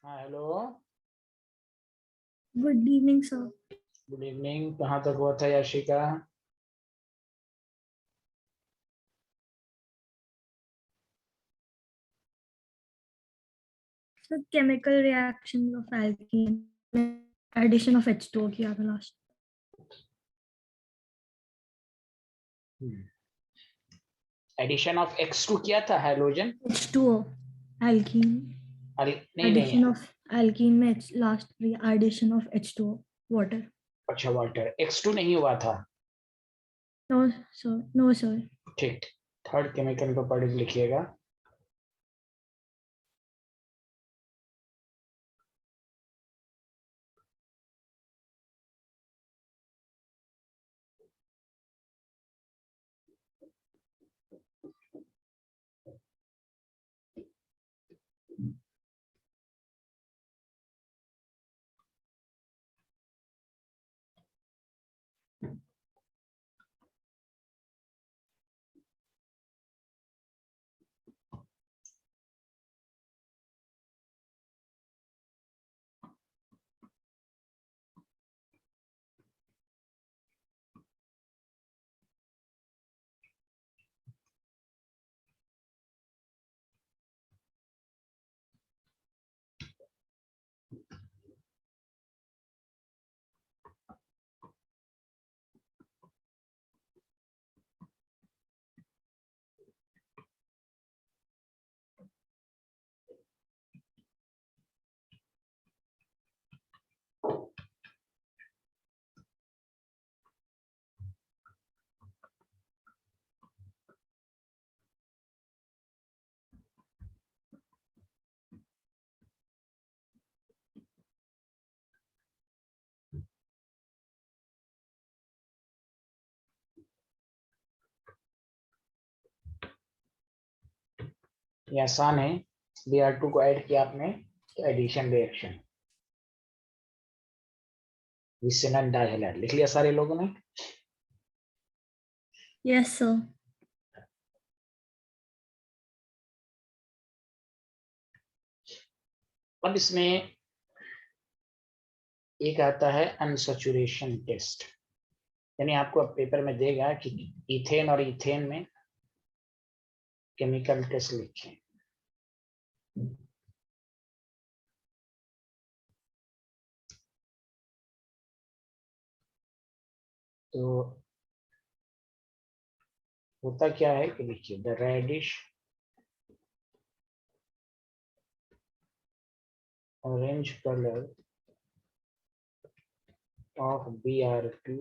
हाँ hello. Good evening sir. Good evening. कहाँ तक हुआ था Yashika? Sir chemical reaction of alkene addition of H2O किया था लास्ट। एडिशन ऑफ X2 किया था हाइड्रोजन। H2O एल्कीन नहीं नहीं। एडिशन ऑफ एल्कीन में last addition of H2O water. अच्छा वाटर X2 नहीं हुआ था। No sir, no sir. ठीक। थर्ड केमिकल को पढ़ लिखिएगा। ये आसान है। Br2 को ऐड किया आपने तो एडिशन रिएक्शन विसिनन डाइहैलाइड लिख लिया सारे लोगों ने। Yes sir. अब इसमें एक आता है अनसैचुरेशन टेस्ट, यानी आपको अब पेपर में देगा कि इथेन और इथेन में केमिकल टेस्ट लिखें। तो होता क्या है कि देखिए the reddish orange colour of Br2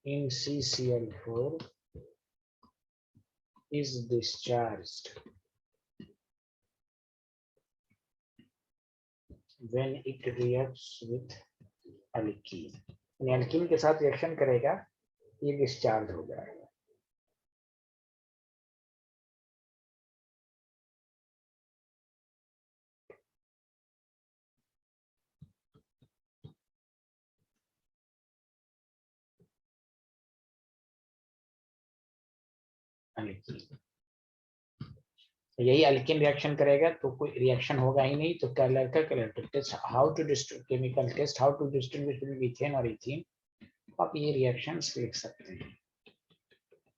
in CCl4 is discharged when it reacts with alkene। यानी अल्कीन के साथ रिएक्शन करेगा, ये डिस्चार्ज हो जाएगा। अल्कीन यही अल्कीन रिएक्शन करेगा तो कोई रिएक्शन होगा ही नहीं। तो कलर का colour test, how to chemical test, how to distinguish between methane और इथेन, आप ये रिएक्शंस लिख सकते हैं।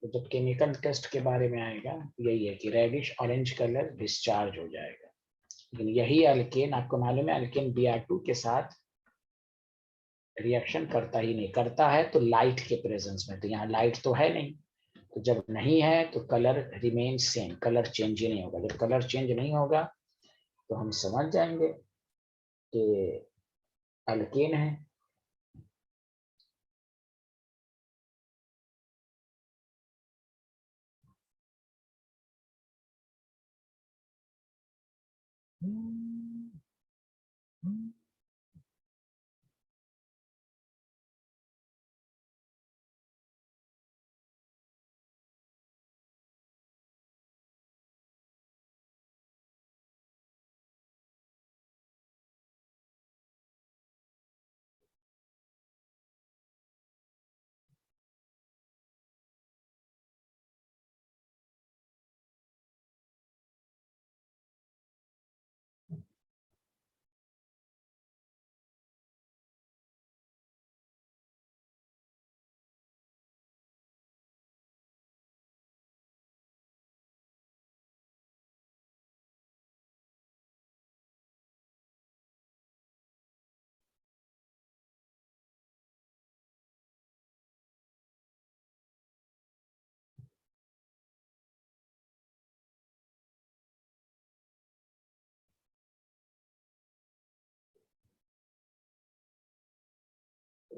तो जब केमिकल टेस्ट के बारे में आएगा यही है कि रेडिश ऑरेंज कलर डिस्चार्ज हो जाएगा। लेकिन यही अल्केन आपको मालूम है, अल्केन Br2 के साथ रिएक्शन करता ही नहीं, करता है तो लाइट के प्रेजेंस में। तो यहाँ लाइट तो है नहीं, तो जब नहीं है तो colour remain same, colour change ही नहीं होगा। जब कलर चेंज नहीं होगा तो हम समझ जाएंगे कि अल्केन है।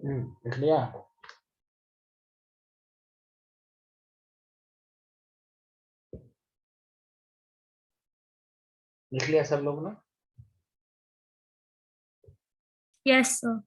लिख लिया? लिख लिया सब लोग ने? Yes, sir.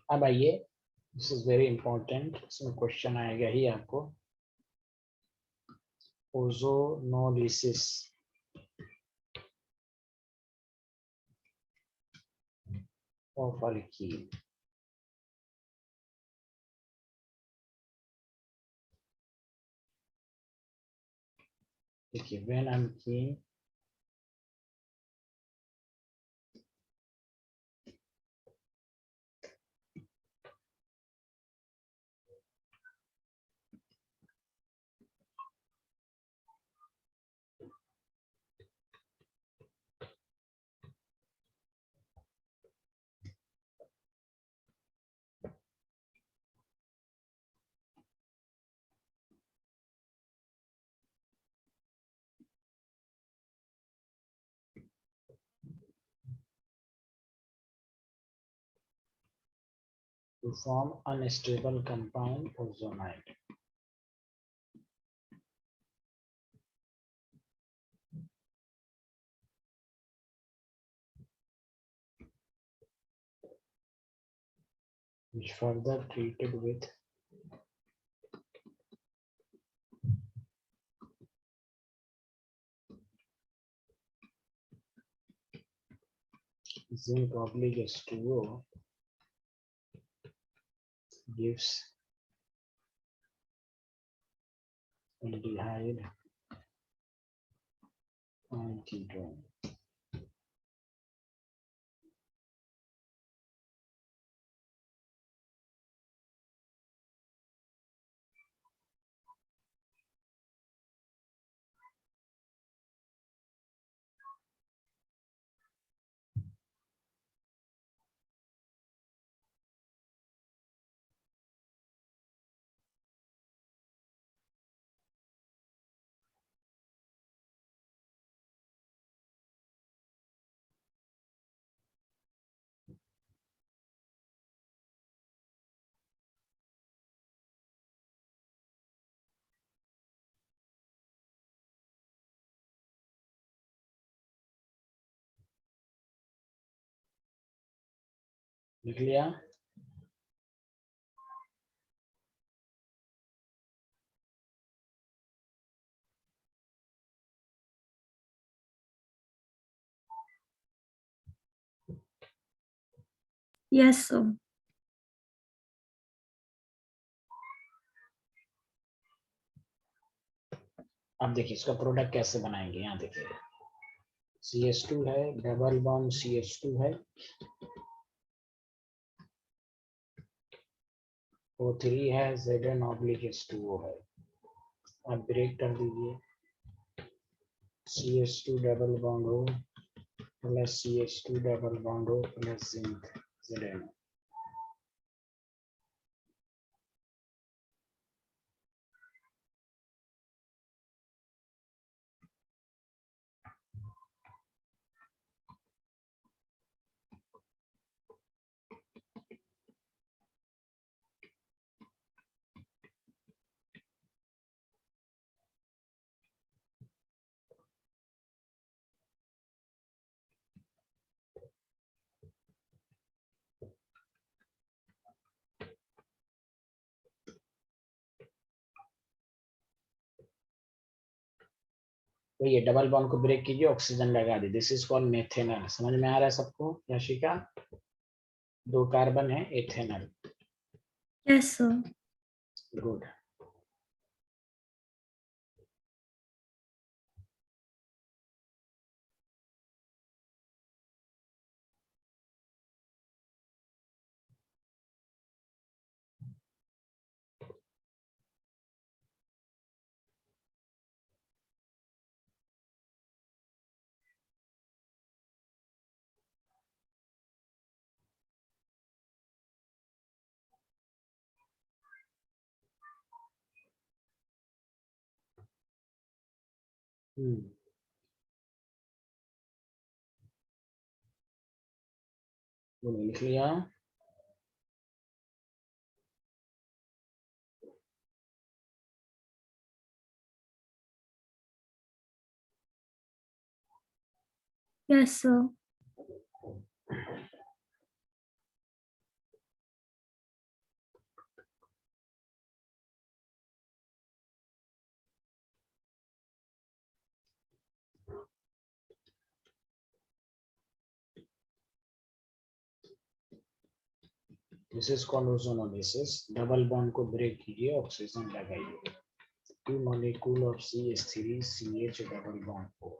अब आइए, दिस इज वेरी इंपॉर्टेंट, इसमें क्वेश्चन आएगा ही आपको। Ozonolysis of alkene. देखिए, when alkene to form unstable compound ozonide. Which further treated with zinc oblique H2O gives aldehyde ketone. लिख लिया? Yes, sir. अब देखिए इसका प्रोडक्ट कैसे बनाएंगे, यहाँ देखिए CH2 है, डबल बॉन्ड CH2 है, O3 है, Zn oblique H2O है। अब ब्रेक कर दीजिए, CH2 डबल बॉन्ड हो प्लस CH2 डबल बॉन्ड हो प्लस जिंक Zn। तो ये डबल बॉन्ड को ब्रेक कीजिए, ऑक्सीजन लगा दी, दिस इज कॉल्ड मेथेनॉल। समझ में आ रहा है सबको यशिका? 2 कार्बन है, एथेनॉल। Yes, sir. गुड। बोलो, लिख लिया? Yes, sir. This is called ozonolysis. Double bond को ब्रेक कीजिए, ऑक्सीजन लगाइए। 2 molecule of CH3 CH double bond O.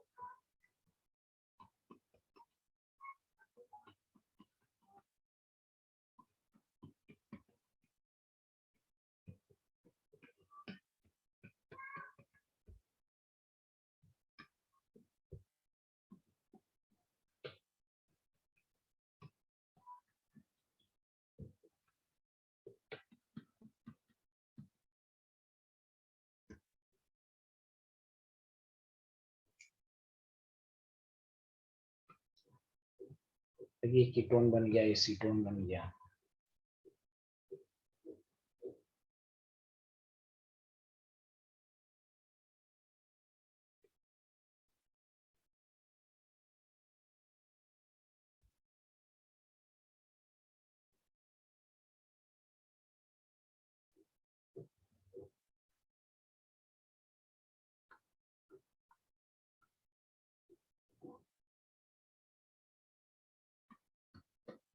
ये कीटोन बन गया, एसीटोन बन गया।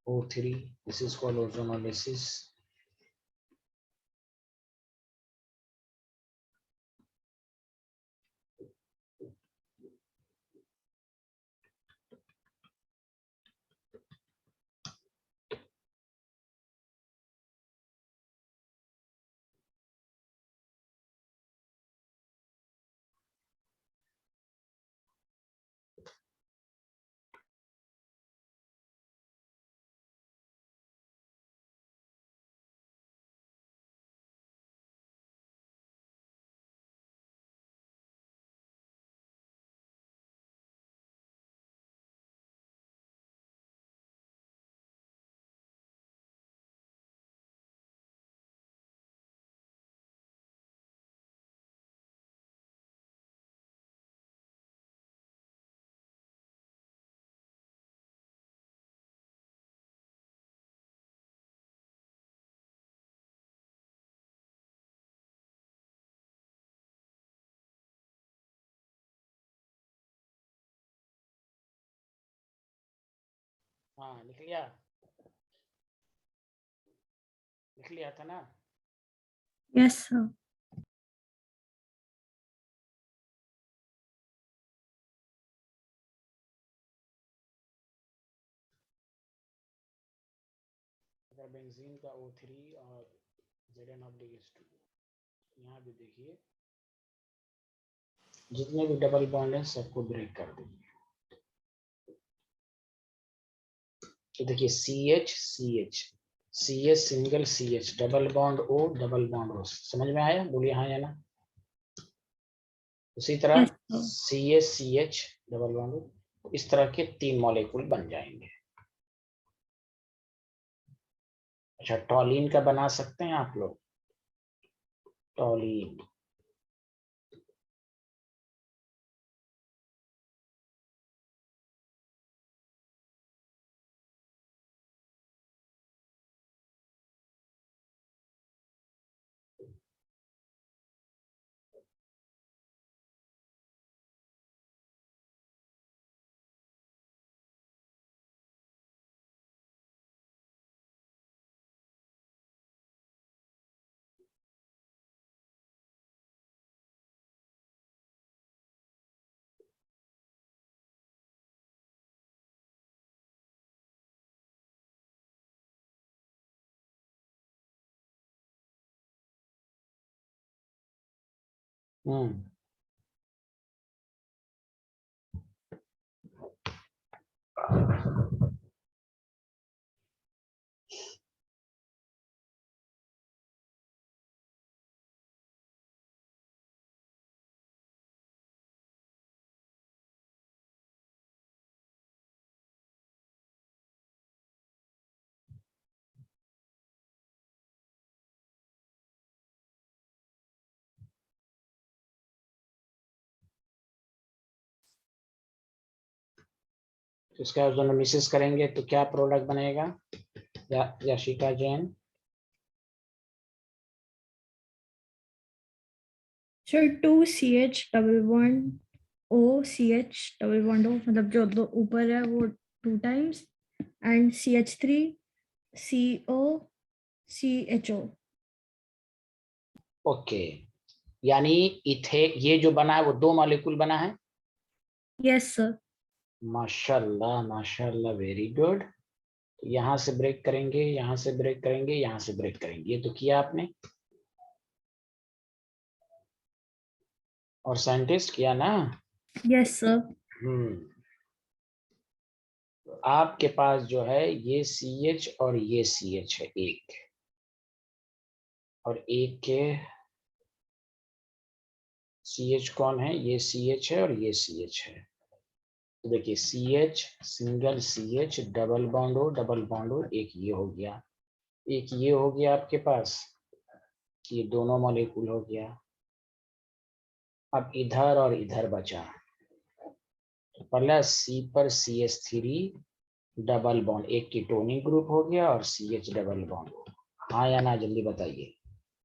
O3, this is called ozonolysis. हाँ, लिख लिया? लिख लिया था ना? Yes, sir. अगर बेंजीन का O3 और ZnObligate2, यहाँ भी देखिए, जितने भी डबल बॉन्ड हैं सबको ब्रेक कर दीजिए। तो देखिए CH CH CH single CH double bond O double bond O, समझ में आया? बोलिए हाँ या ना? उसी तरह Yes, sir. CH CH double bond O, इस तरह के 3 मॉलिक्यूल बन जाएंगे। अच्छा, टॉलिन का बना सकते हैं आप लोग? टॉलिन तो इसका दोनों मिसेस करेंगे तो क्या प्रोडक्ट बनेगा Yashika Jain? Sir 2CH double bond OCH double bond O, मतलब जो दो ऊपर है वो 2 times, and CH3 CO CHO। Okay, यानी इथे ये जो बना है वो 2 मॉलिक्यूल बना है। Yes sir. माशाल्लाह माशाल्लाह, वेरी गुड। यहाँ से ब्रेक करेंगे, यहाँ से ब्रेक करेंगे, यहाँ से ब्रेक करेंगे, ये तो किया आपने। और साइंटिस्ट किया ना। Yes sir. तो आपके पास जो है ये CH और ये CH है एक, और एक के CH कौन है? ये CH है और ये CH है। तो देखिए CH single CH double bond हो, डबल बॉन्ड हो, एक ये हो गया, एक ये हो गया आपके पास, ये दोनों मॉलिक्यूल हो गया। अब इधर और इधर बचा, प्लस C पर CH3 डबल बॉन्ड, एक कीटोनिक ग्रुप हो गया और CH डबल बॉन्ड। हाँ या ना, जल्दी बताइए।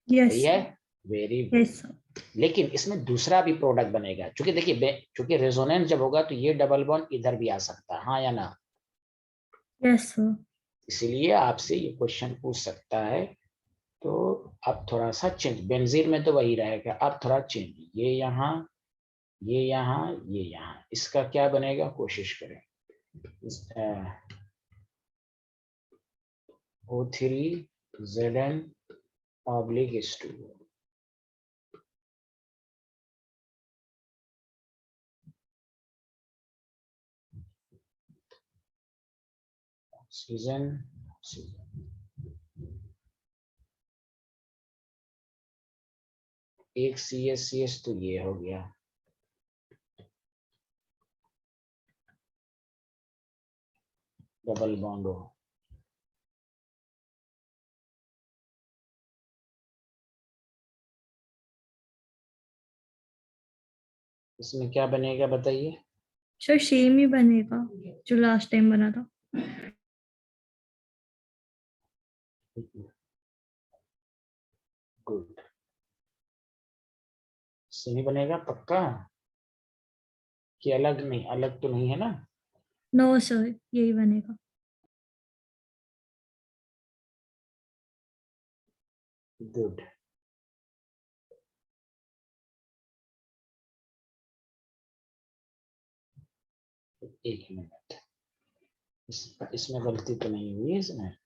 यस सही है, वेरी गुड। Yes sir. लेकिन इसमें दूसरा भी प्रोडक्ट बनेगा, क्योंकि देखिए क्योंकि रेजोनेंस जब होगा तो ये डबल बॉन्ड इधर भी आ सकता है, हाँ या ना। Yes sir. इसीलिए आपसे ये क्वेश्चन पूछ सकता है। तो अब थोड़ा सा चेंज, बेंजीन में तो वही रहेगा, अब थोड़ा चेंज, ये यहाँ, ये यहाँ, ये यहाँ, इसका क्या बनेगा कोशिश करें। O3Zn/H2। ऑक्सीजन, एक CH तो ये हो गया, डबल बॉन्ड हो। इसमें क्या बनेगा बताइए। सर सेम ही बनेगा जो लास्ट टाइम बना था। गुड, सही बनेगा पक्का? कि अलग नहीं, अलग तो नहीं है ना? नो सर, यही बनेगा। गुड, एक मिनट, इसमें गलती तो नहीं हुई है इसमें?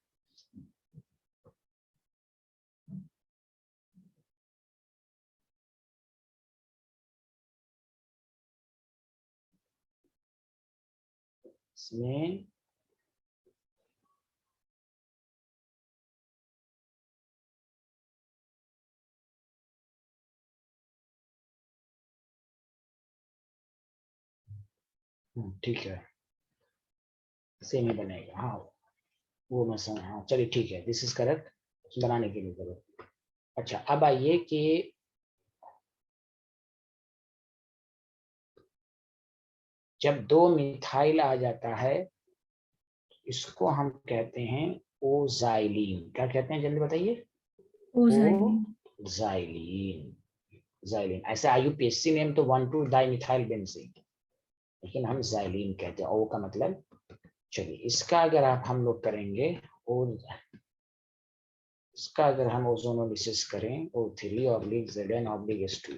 इसमें ठीक है, सेम ही बनेगा। हाँ, वो मैं समझ, हाँ चलिए ठीक है, दिस इज करेक्ट, बनाने के लिए करो। अच्छा, अब आइए कि जब 2 मिथाइल आ जाता है, इसको हम कहते हैं ओजाइलीन। क्या कहते हैं, जल्दी बताइए। ओजाइलिन। ओ जाइलीन, जाइलीन। ऐसे IUPAC नेम तो 1,2-डाइमिथाइल बेंजीन, लेकिन हम जाइलीन कहते हैं, ओ का मतलब। चलिए, इसका अगर आप हम लोग करेंगे, और इसका अगर हम ओजोनोलिसिस करें, O3/Zn/H2,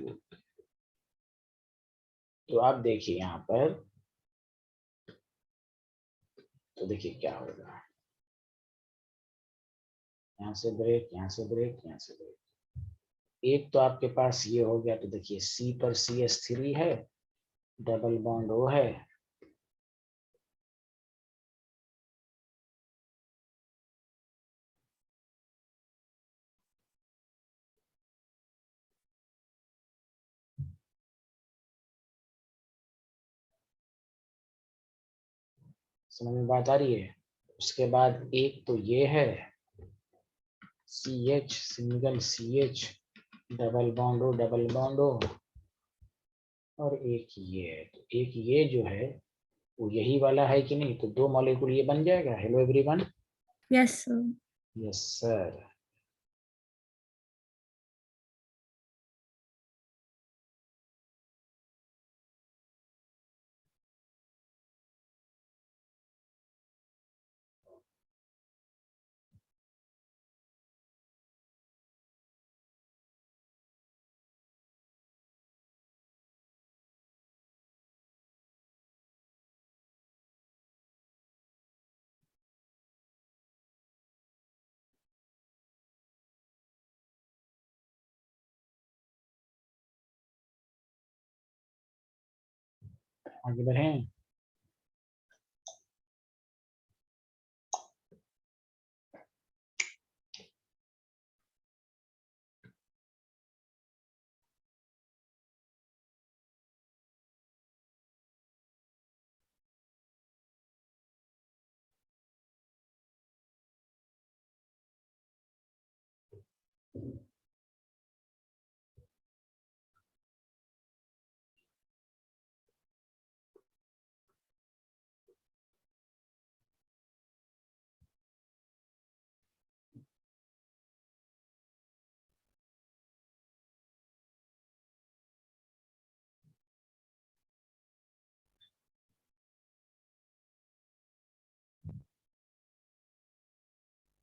तो आप देखिए यहाँ पर, तो देखिए क्या होगा। यहाँ से ब्रेक, यहाँ से ब्रेक, यहाँ से ब्रेक, एक तो आपके पास ये हो गया। तो देखिए C पर CH3 है, डबल बॉन्ड O है, समझ में बात आ रही है? उसके बाद एक तो ये है CH single CH double bond O, double bond O, और एक ये है। तो एक ये जो है वो यही वाला है कि नहीं, तो 2 मॉलिक्यूल ये बन जाएगा। Hello everyone. Yes, sir. Yes sir. आगे बढ़ें।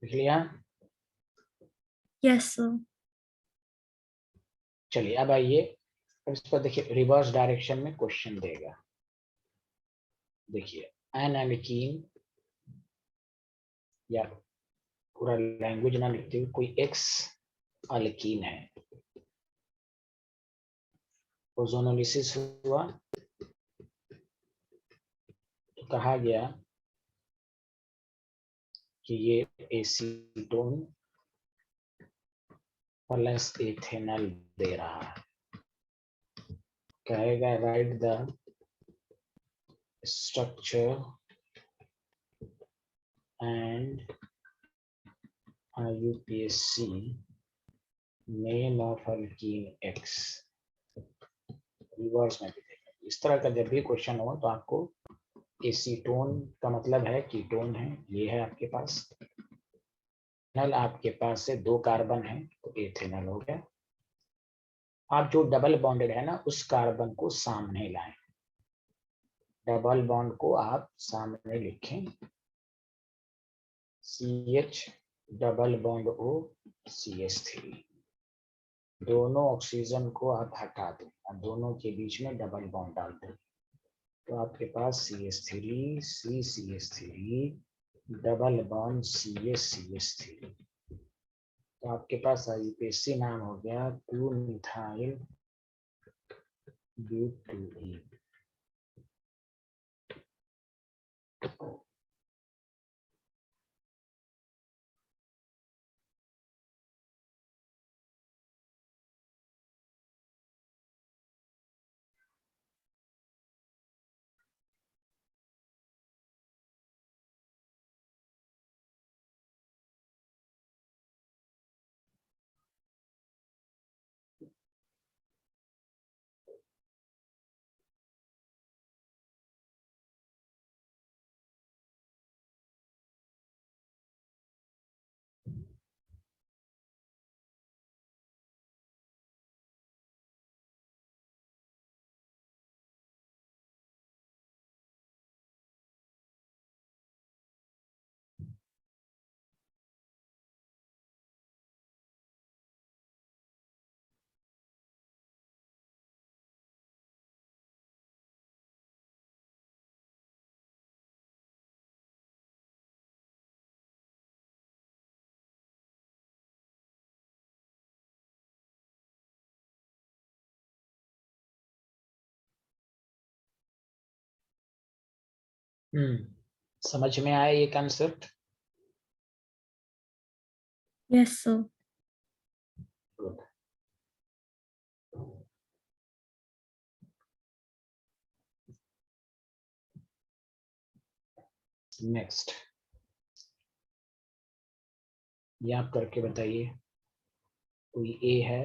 लिख लिया। Yes, sir. चलिए अब आइए, अब इस पर देखिए रिवर्स डायरेक्शन में क्वेश्चन देगा। देखिए एन एल्कीन, या पूरा लैंग्वेज ना लिखते हुए कोई एक्स अल्कीन है, ओजोनोलिसिस हुआ तो कहा गया कि ये एसीटोन प्लस इथेनॉल दे रहा है। कहेगा right the structure and IUPAC name of alkyne x. Reverse में भी देखें, इस तरह का जब भी क्वेश्चन हो तो आपको एसीटोन का मतलब है कीटोन है, ये है आपके पास। नल आपके पास से 2 कार्बन है तो एथेनॉल हो गया। आप जो डबल बॉन्डेड है ना उस कार्बन को सामने लाएं, डबल बॉन्ड को आप सामने लिखें, CH double bond O CH3। दोनों ऑक्सीजन को आप हटा दें और दोनों के बीच में डबल बॉन्ड डाल दें, तो आपके पास CH3 CCH3 double bond CH3। तो आपके पास IUPAC नाम हो गया 2-मिथाइल ब्यूटेन। समझ में आया ये concept? Yes, sir. Good. Next, ये आप करके बताइए। कोई ए है,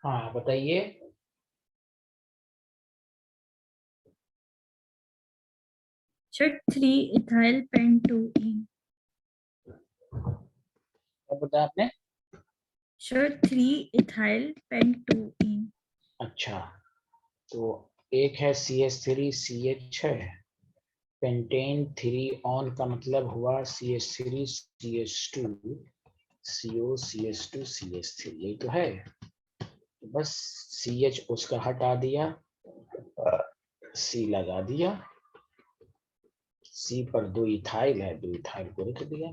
हाँ बताइए। Sir, 3-ethyl pent-2-ene. क्या बताया आपने? Sir, 3-ethyl pent-2-ene. अच्छा, तो एक है CH3CH है, पेंटेन 3 ऑन का मतलब हुआ CH3CH2 COCH2CH3, यही तो है। बस CH उसका हटा दिया, C लगा दिया, C पर 2 इथाइल है, 2 इथाइल को लिख दिया,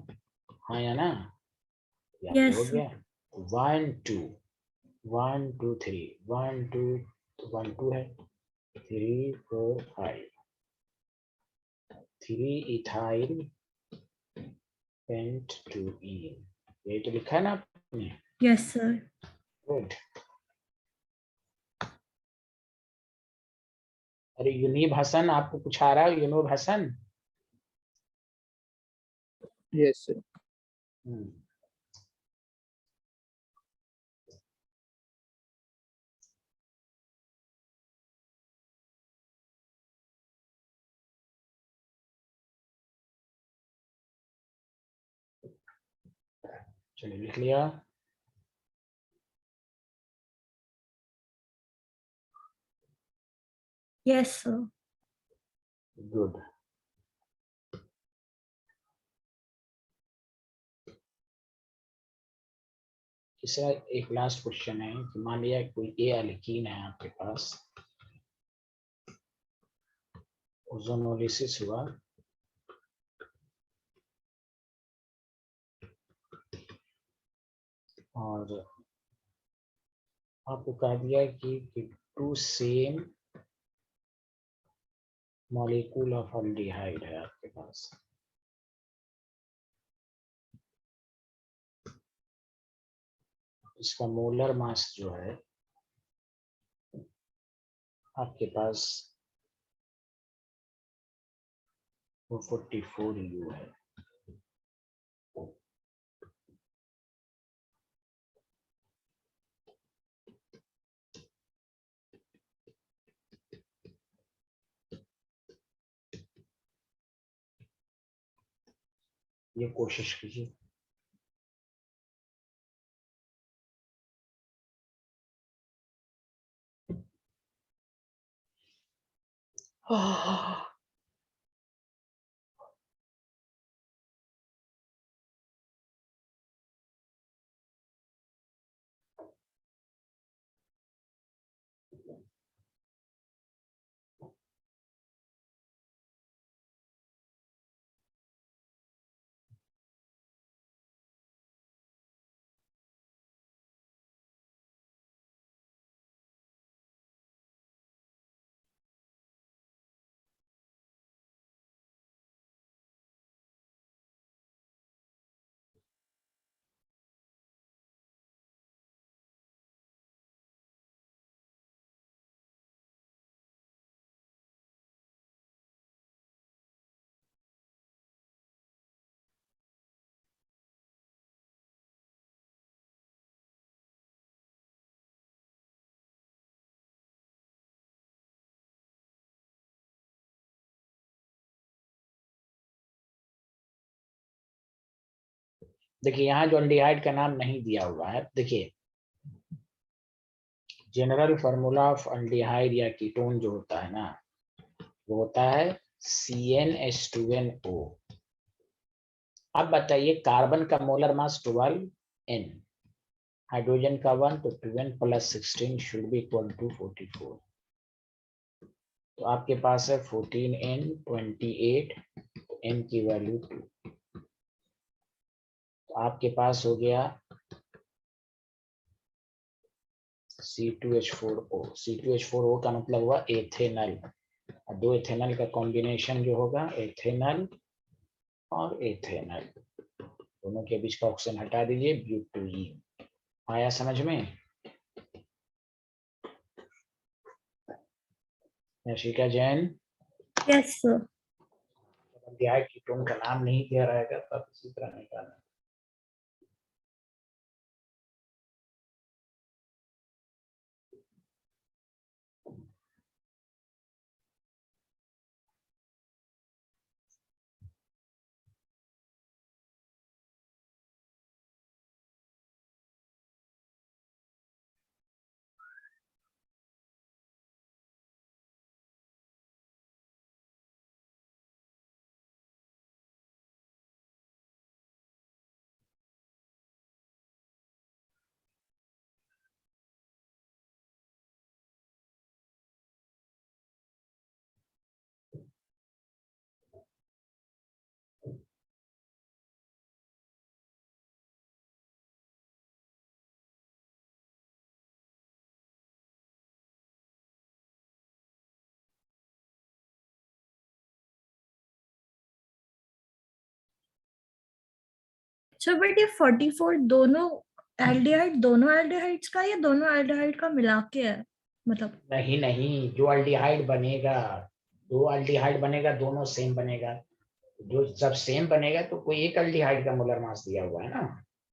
हाँ या ना? यहाँ पे Yes, हो sir. गया 1 2 1 2 3 1 2 1 2 है, 3 4 5 3 इथाइल पेंट टू इन, यही तो लिखा है ना आपने? Yes, sir. गुड। अरे यूनिब हसन, आपको कुछ आ रहा है यूनिब हसन? Yes, sir. हम्म, चलिए लिख लिया। Yes, sir. गुड। तीसरा एक लास्ट क्वेश्चन है कि मान लिया कोई ए एल्कीन है आपके पास, ओजोनोलिसिस हुआ, और आपको कह दिया कि two same molecule of aldehyde है आपके पास, इसका मोलर मास जो है आपके पास वो 44 U है। ये कोशिश कीजिए। देखिए यहाँ जो अल्डिहाइड का नाम नहीं दिया हुआ है, देखिए जनरल फार्मूला ऑफ अल्डिहाइड या कीटोन जो होता है ना, वो होता है CnH2nO। अब बताइए कार्बन का मोलर मास 12N, हाइड्रोजन का 1, तो 2N + 16 should be equal to 44। तो आपके पास है 14N 28, N की वैल्यू 2, तो आपके पास हो गया C2H4O। C2H4O का मतलब हुआ एथेनल, और दो एथेनल का कॉम्बिनेशन जो होगा एथेनल और एथेनल, दोनों के बीच का ऑक्सीजन हटा दीजिए, ब्यूटेन। आया समझ में? Yashika Jain, Yes, sir. अध्याय कीटोन का नाम नहीं दिया रहेगा तब इसी तरह निकालना। सर बट ये 44 दोनों एल्डिहाइड्स का या दोनों एल्डिहाइड का मिला के है, मतलब? नहीं नहीं, जो अल्डिहाइड बनेगा, दो अल्डिहाइड बनेगा, दोनों सेम बनेगा। जो जब सेम बनेगा तो कोई एक अल्डिहाइड का मोलर मास दिया हुआ है ना,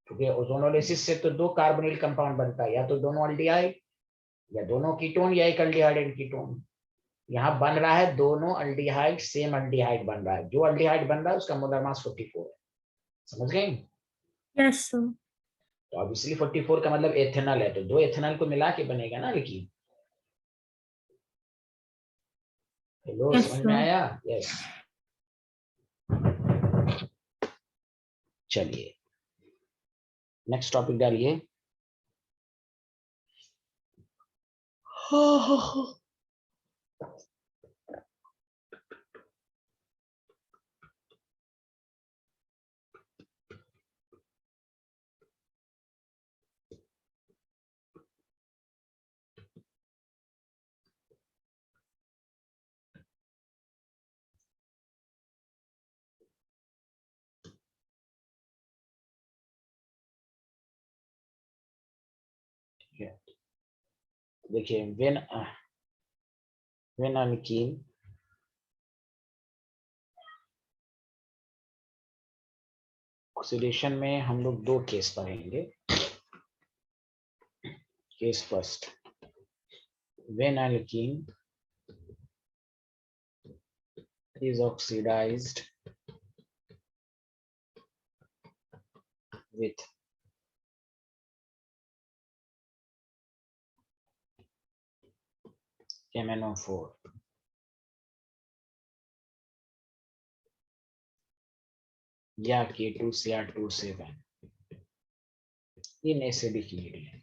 क्योंकि ओजोनोलिसिस से तो दो कार्बोनिल कंपाउंड बनता है, या तो दोनों अल्डिहाइड या दोनों कीटोन या एक अल्डिहाइड एंड कीटोन। यहाँ बन रहा है दोनों अल्डिहाइड, सेम अल्डिहाइड बन रहा है। जो अल्डिहाइड बन रहा है उसका मोलर मास 44 है। समझ गए? Yes sir. तो ऑब्वियसली 44 का मतलब एथेनॉल है, तो दो एथेनॉल को मिला के बनेगा ना लिक्विड। हेलो, यस समझ में सर। आया? यस। चलिए नेक्स्ट टॉपिक डालिए। देखिए व्हेन अल्कीन ऑक्सीडेशन में हम लोग दो केस पढ़ेंगे। Case first, when alkyne is oxidized with MnO4 या K2Cr2 7 in acidic medium.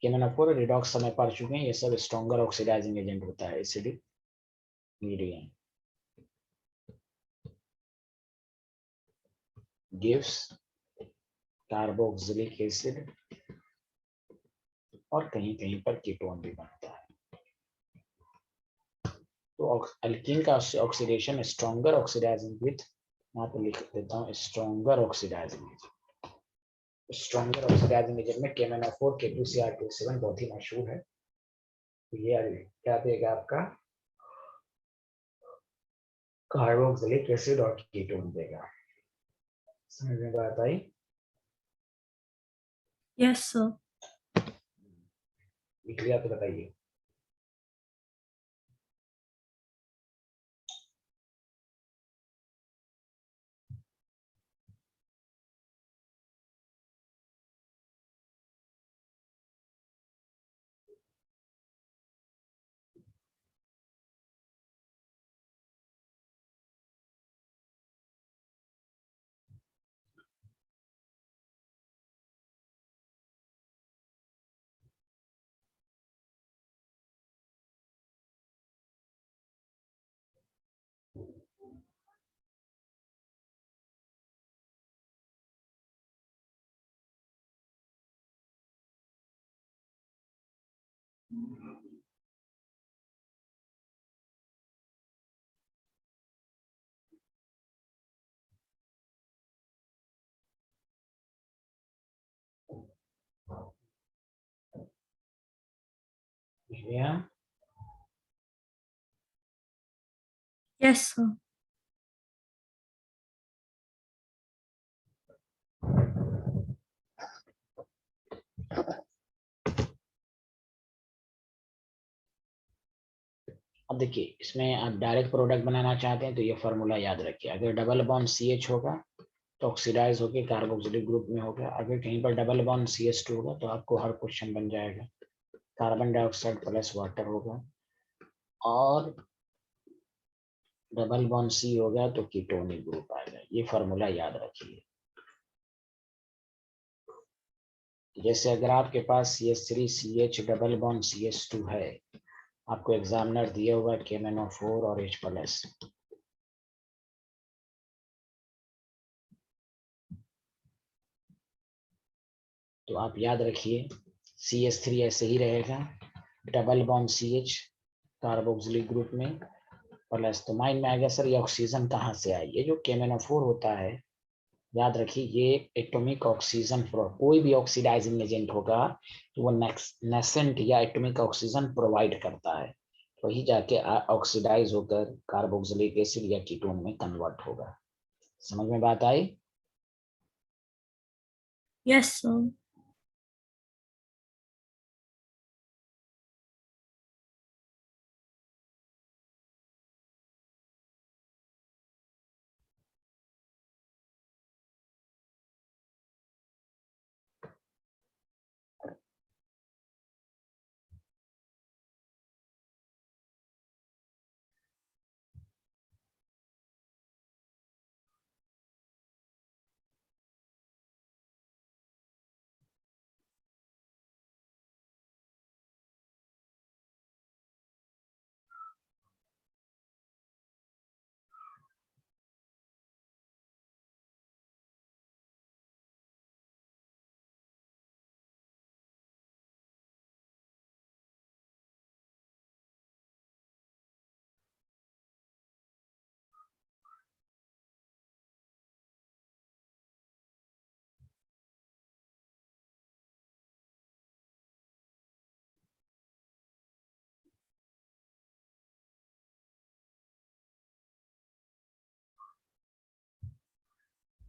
KMnO4 redox समय पढ़ चुके हैं, ये सब स्ट्रॉन्गर ऑक्सीडाइजिंग एजेंट होता है acidic medium. Gives carboxylic acid और कहीं कहीं पर कीटोन भी बनता है। तो अल्कीन का ऑक्सीडेशन स्ट्रॉन्गर ऑक्सीडाइजिंग विथ, यहाँ पे लिख देता हूँ stronger oxidising agent. Stronger oxidising agent में KMnO4 K2Cr2 बहुत ही मशहूर है। तो ये क्या देगा आपका कार्बोक्सिलिक एसिड और कीटोन देगा। समझ में बात आई? Yes sir. लिख लिया तो बताइए। लिख लिया? Yes sir. अब देखिए, इसमें आप डायरेक्ट प्रोडक्ट बनाना चाहते हैं तो ये फार्मूला याद रखिए। अगर डबल बॉन्ड CH होगा तो ऑक्सीडाइज होकर कार्बोक्सिलिक ग्रुप में होगा। अगर कहीं पर डबल बॉन्ड CH2 होगा तो आपको हर क्वेश्चन बन जाएगा कार्बन डाइऑक्साइड प्लस वाटर होगा, और डबल बॉन्ड C होगा तो कीटोनिक ग्रुप आएगा। ये फार्मूला याद रखिए। जैसे अगर आपके पास CH3CH डबल बॉन्ड CH2 है, आपको एग्जामिनर दिया हुआ KMnO4 और H+, तो आप याद रखिए CH3 ऐसे ही रहेगा, double bond CH carboxylic group में प्लस। तो माइंड में आएगा सर ये ऑक्सीजन कहाँ से आई? ये जो KMnO4 होता है याद रखिए ये एटॉमिक ऑक्सीजन, कोई भी ऑक्सीडाइजिंग एजेंट होगा तो वो नेसेंट या एटॉमिक ऑक्सीजन प्रोवाइड करता है, वही जाके ऑक्सीडाइज होकर कार्बोक्सिलिक एसिड या कीटोन में कन्वर्ट होगा। समझ में बात आई? Yes, sir.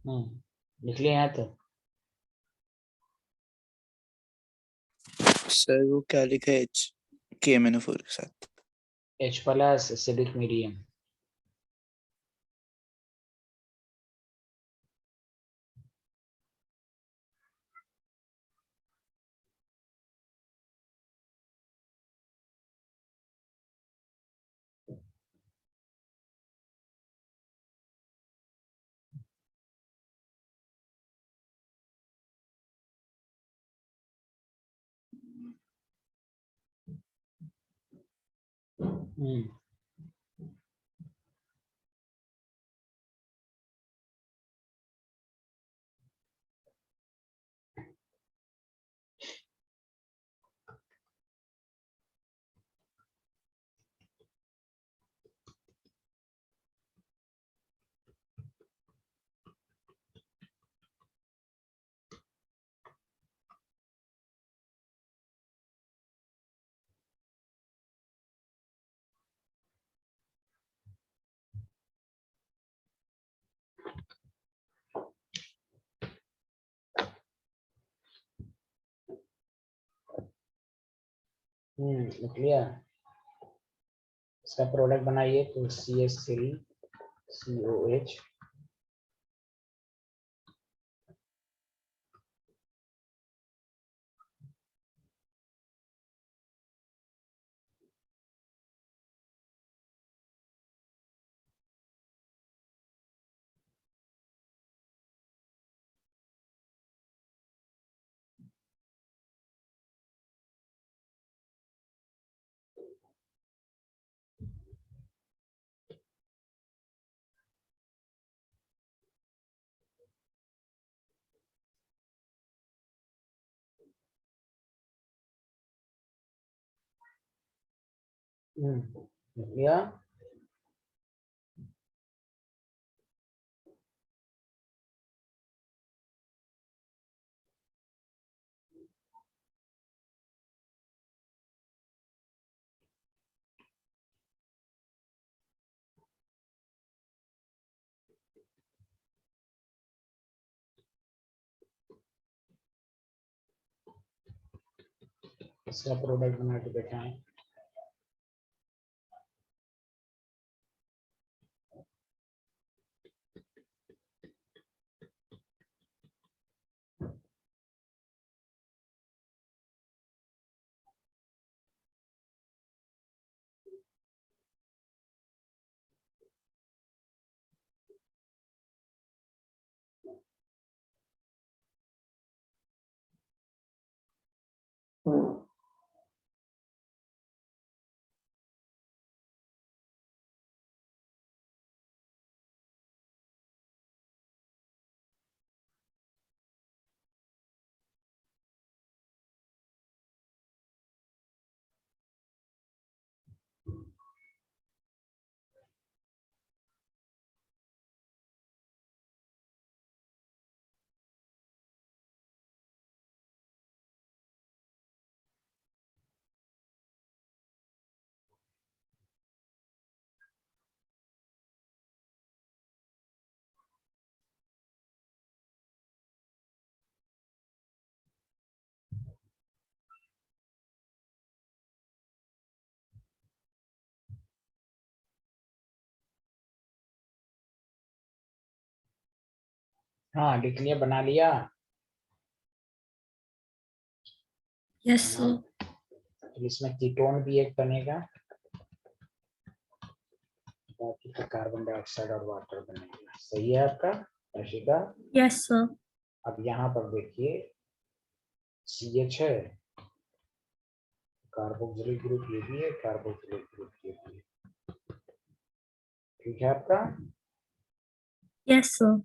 लिख लिया है तो सर वो क्या लिखा है KMnO4 के साथ? H+ acidic medium. लिख लिया। इसका प्रोडक्ट बनाइए तो CH3COH। लिख लिया। इसका प्रोडक्ट बना के दिखाएं। हाँ लिख लिया, बना लिया। Yes sir. तो इसमें कीटोन भी एक बनेगा, बाकी तो कार्बन डाइऑक्साइड और वाटर बनेगा। सही है आपका आशिका? Yes sir. अब यहाँ पर देखिए CH है, कार्बोक्सिलिक ग्रुप ये भी है, कार्बोक्सिलिक ग्रुप ये भी है। ठीक है आपका? Yes sir.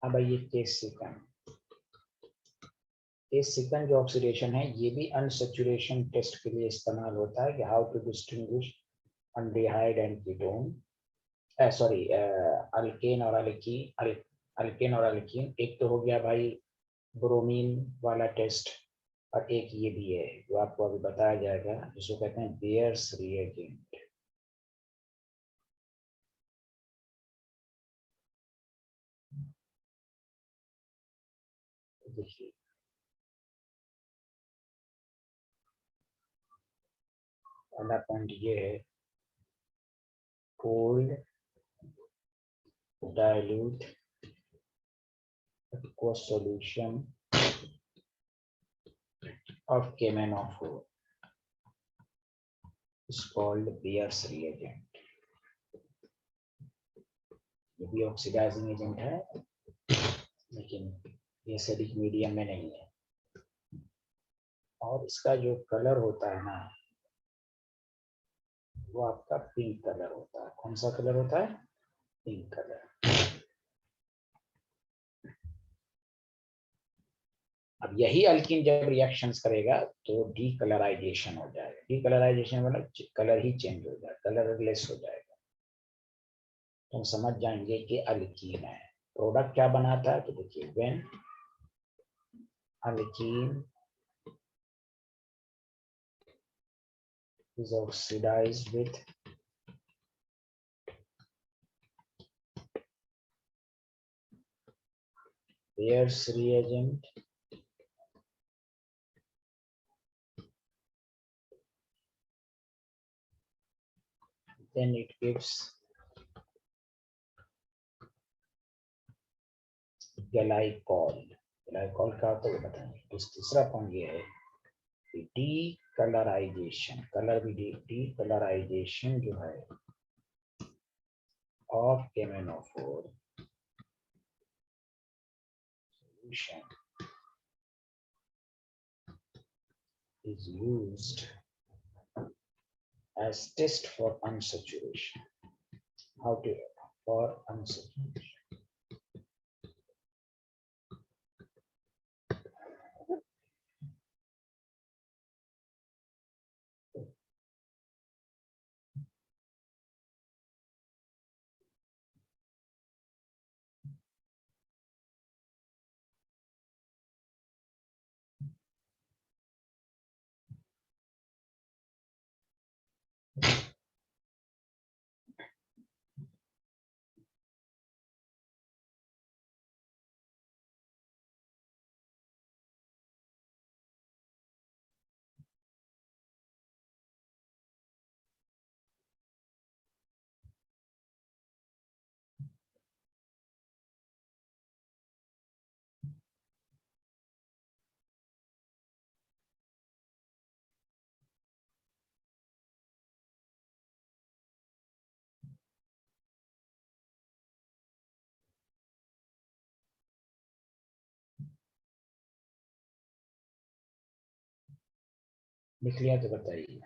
अब आइए केस सेकंड। केस सेकंड जो ऑक्सीडेशन है ये भी अनसैचुरेशन टेस्ट के लिए इस्तेमाल होता है कि how to distinguish aldehyde and ketone, sorry alkane और अल्केन और अल्कीन। एक तो हो गया भाई ब्रोमीन वाला टेस्ट, और एक ये भी है जो आपको अभी बताया जाएगा, जिसको कहते हैं बेयर्स रिएजेंट। देखिए पहला पॉइंट ये है, cold dilute aqueous solution of KMnO4 is called Beer's reagent। ये भी ऑक्सीडाइजिंग एजेंट है, लेकिन ये एसिडिक मीडियम में नहीं है। और इसका जो कलर होता है ना, वो आपका पिंक कलर होता है। कौन सा कलर होता है? Pink colour. अब यही अल्कीन जब रिएक्शंस करेगा तो डीकलराइजेशन हो जाएगा। डीकलराइजेशन मतलब कलर ही चेंज हो जाएगा, कलरलेस हो जाएगा। तो हम समझ जाएंगे कि अल्कीन है। प्रोडक्ट क्या बनाता है? तो देखिए, when alkyne is oxidized with Beer's reagent, then it gives glycol। glycol क्या होता है बताएंगे। तो तीसरा पॉइंट ये है कि डीकलराइजेशन, कलर भी डीकलराइजेशन जो है of KMnO4 solution is used as test for unsaturation। How to for unsaturation? लिख लिया तो बताइए।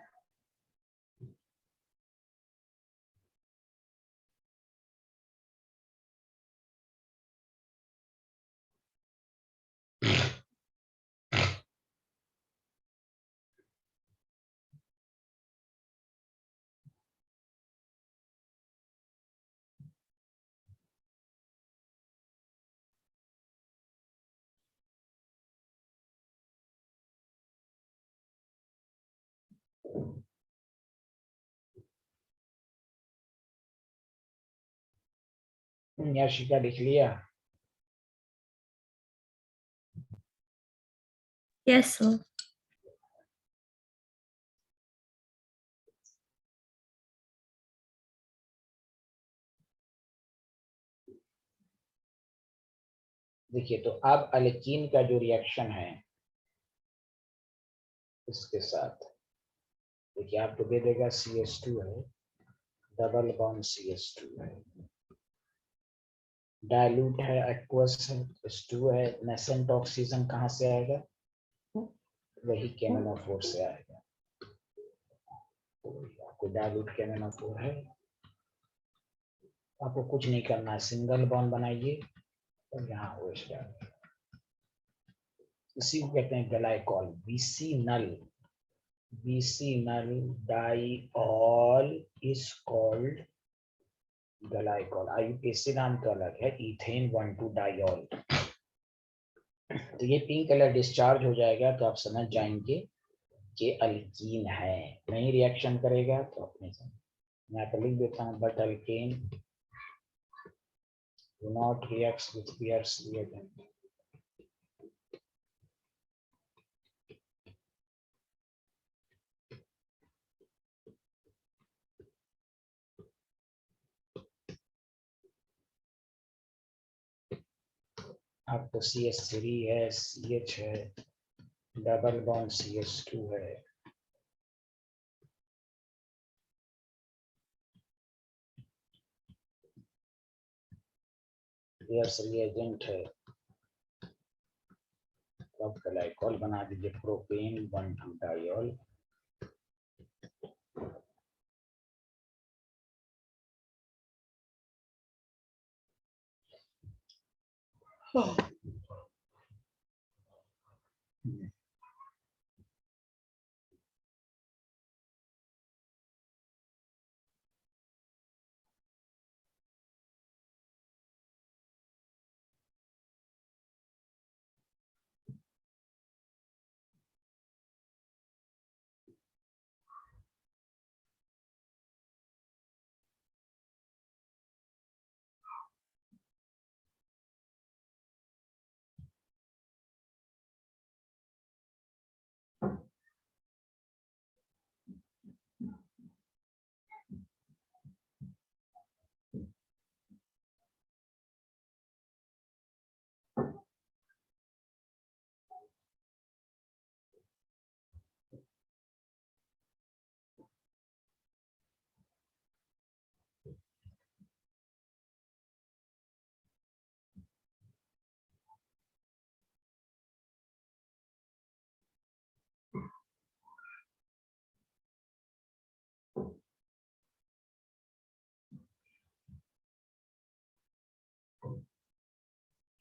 याशिका लिख लिया? Yes, sir. देखिए तो अब अल्कीन का जो रिएक्शन है इसके साथ, देखिए आपको दे देगा CH2 है, डबल बॉन्ड CH2 है, डाइल्यूट है, एक्वस है, H2 है, नेसेंट ऑक्सीजन कहाँ से आएगा, वही KMnO4 से आएगा। तो आपको डाइल्यूट KMnO4 है, आपको कुछ नहीं करना है, सिंगल बॉन्ड बनाइए और यहाँ OH डालिए। इसी को कहते हैं ग्लाइकॉल, BC-नल diol is called glycol. IUPAC नाम तो अलग है, इथेन 1,2 डाइऑल। तो ये पिंक कलर डिस्चार्ज हो जाएगा तो आप समझ जाएंगे कि अल्कीन है। नहीं रिएक्शन करेगा तो अपने से मैं यहाँ पर लिख देता हूँ, but alkane do not react with Pierce reagent. अब तो CH3 है, CH है, डबल बॉन्ड CH2 है, पियर्स रिएजेंट है, अब ग्लाइकॉल बना दीजिए, प्रोपेन 1,2 डाइऑल।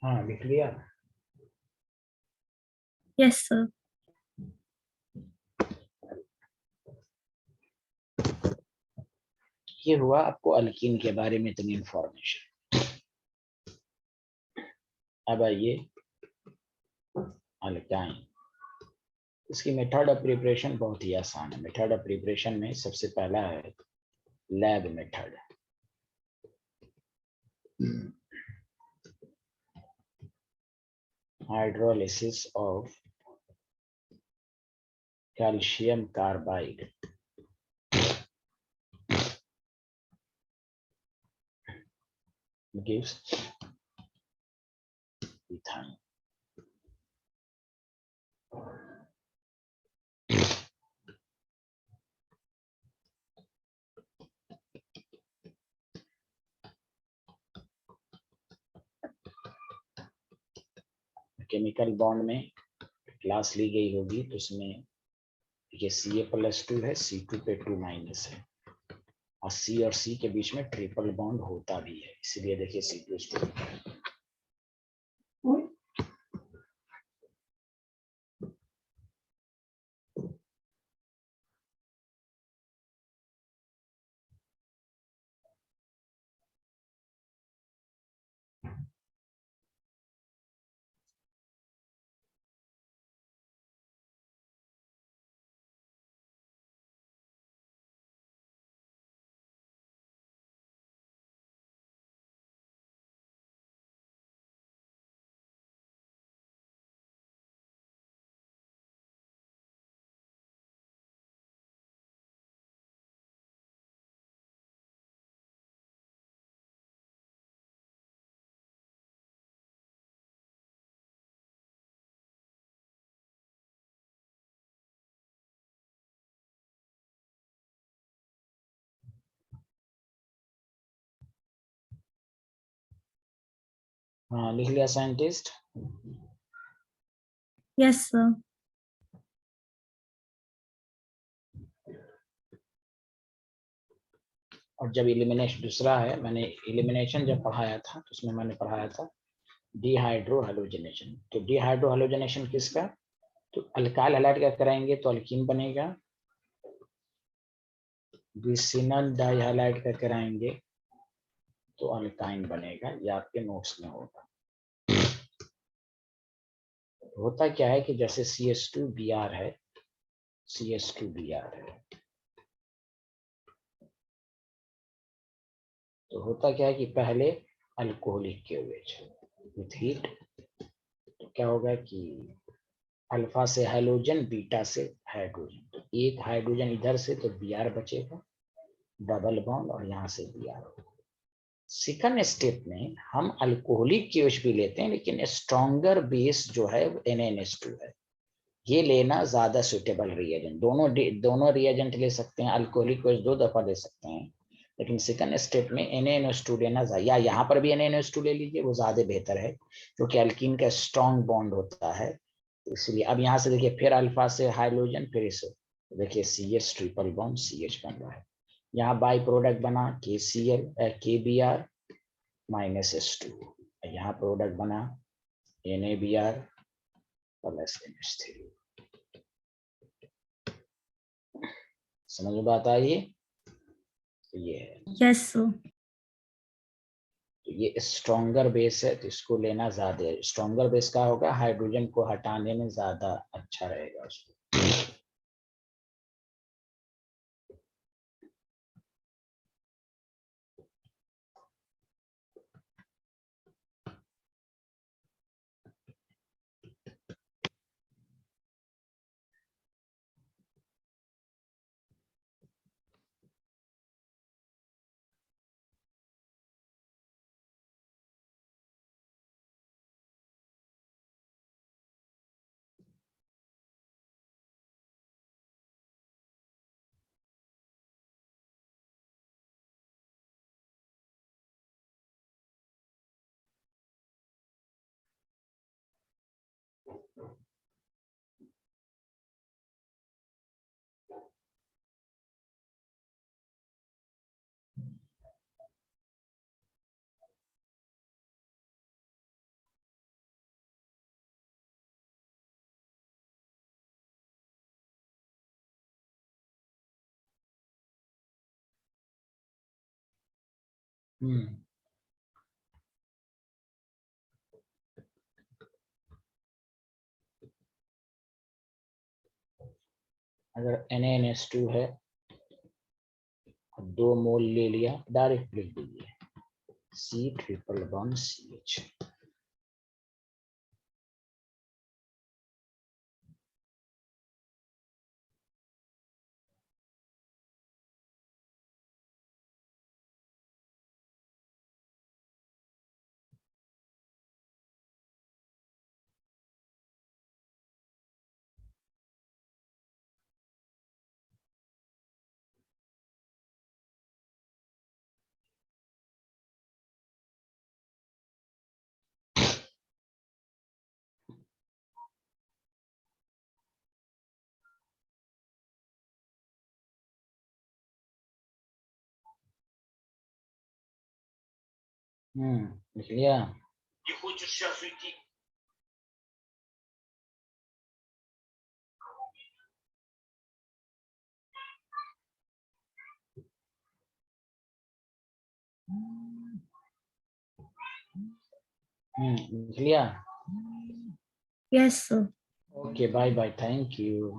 हाँ लिख लिया। Yes, sir. ये हुआ आपको अल्कीन के बारे में इतनी इंफॉर्मेशन। अब आइए अल्काइन। इसकी मेथड ऑफ प्रिपरेशन बहुत ही आसान है। मेथड ऑफ प्रिपरेशन में सबसे पहला है lab method. Hydrolysis of calcium carbide gives ethyne. Chemical bond में क्लास ली गई होगी तो उसमें ये Ca+2 है, C2 पे 2- है और C और C के बीच में ट्रिपल बॉन्ड होता भी है, इसलिए देखिए C+2 हाँ लिख लिया साइंटिस्ट। Yes, sir. और जब इलिमिनेशन दूसरा है, मैंने इलिमिनेशन जब पढ़ाया था तो उसमें मैंने पढ़ाया था डिहाइड्रो हैलोजनेशन। तो डिहाइड्रो हैलोजनेशन किसका, तो अल्काइल हैलाइड का कराएंगे तो अल्कीन बनेगा, विसिनल डाइहाइलाइड का कराएंगे तो अल्काइन बनेगा। ये आपके नोट्स में होगा। होता क्या है कि जैसे CH2Br है, CH2Br है, तो होता क्या है कि पहले alcoholic K OH with heat, तो क्या होगा कि अल्फा से हाइड्रोजन, बीटा से हाइड्रोजन, तो एक हाइड्रोजन इधर से तो Br बचेगा, डबल बॉन्ड, और यहाँ से Br होगा। सेकंड स्टेप में हम अल्कोहलिक की OH भी लेते हैं, लेकिन स्ट्रॉन्गर बेस जो है NaNH2 है। ये लेना ज्यादा सुटेबल रिएजेंट, दोनों रिएजेंट ले सकते हैं, अल्कोहलिक OH 2 दफा ले सकते हैं, लेकिन सेकंड स्टेप में NaNH2 लेना, या यहाँ पर भी NaNH2 ले लीजिए, वो ज्यादा बेहतर है क्योंकि अल्कीन का स्ट्रॉन्ग बॉन्ड होता है। तो इसलिए अब यहाँ से देखिए, फिर अल्फा से हाइड्रोजन, फिर इसे देखिए CH ट्रिपल बॉन्ड CH बन रहा है। यहाँ बाई प्रोडक्ट बना KCl KBr माइनस H2, यहाँ प्रोडक्ट बना NaBr प्लस NH3। समझ में बात आई? ये है, Yes, sir. तो ये स्ट्रॉन्गर बेस है, तो इसको लेना ज्यादा है। स्ट्रॉन्गर बेस का होगा, हाइड्रोजन को हटाने में ज्यादा अच्छा रहेगा उसको। हम्म, अगर NaNH2 है, 2 मोल ले लिया, डायरेक्ट लिख दीजिए C ट्रिपल बॉन्ड CH। लिख लिया। लिख लिया। Yes, sir. Okay, bye bye, thank you.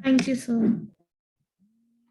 Thank you, sir.